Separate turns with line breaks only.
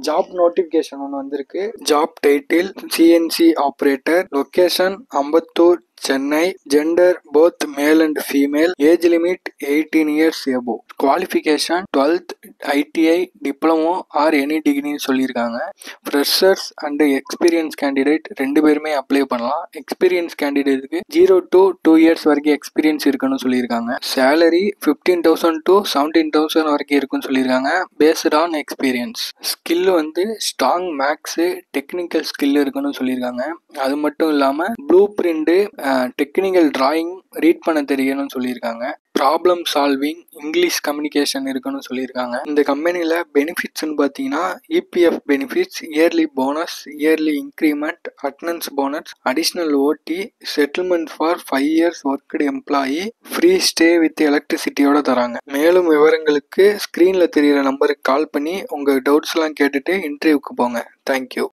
Job notification ஒன்று வந்திருக்கு. Job title CNC operator, location Ambattur, Chennai, gender both male and female, age limit 18 years above, qualification 12th ITI diploma or any டிகிரின்னு சொல்லியிருக்காங்க. Freshers and experience candidate ரெண்டு பேருமே apply பண்ணலாம். Experience கேண்டிடேட்டுக்கு 0 to 2 years வரைக்கும் experience இருக்குன்னு சொல்லியிருக்காங்க. சேலரி 15,000 to 17,000 வரைக்கும் இருக்குன்னு சொல்லியிருக்காங்க பேஸ்ட் ஆன் எக்ஸ்பீரியன்ஸ். ஸ்கில் வந்து ஸ்ட்ராங் மேக்ஸு டெக்னிக்கல் ஸ்கில் இருக்குன்னு சொல்லியிருக்காங்க. அது மட்டும் இல்லாமல் blue print, technical drawing read பண்ண தெரியணும்னு சொல்லியிருக்காங்க. ப்ராப்ளம் சால்விங், இங்கிலீஷ் கம்யூனிகேஷன் இருக்குன்னு சொல்லியிருக்காங்க. இந்த கம்பெனியில் பெனிஃபிட்ஸ்ன்னு பார்த்தீங்கன்னா EPF benefits, yearly bonus, yearly increment, attendance bonus, additional OT, settlement for 5 years worked employee, free stay with எலக்ட்ரிசிட்டியோட தராங்க. மேலும் விவரங்களுக்கு ஸ்க்ரீனில் தெரிகிற நம்பருக்கு கால் பண்ணி உங்கள் டவுட்ஸ்லாம் கேட்டுட்டு இன்டர்வியூக்கு போங்க. தேங்க்யூ.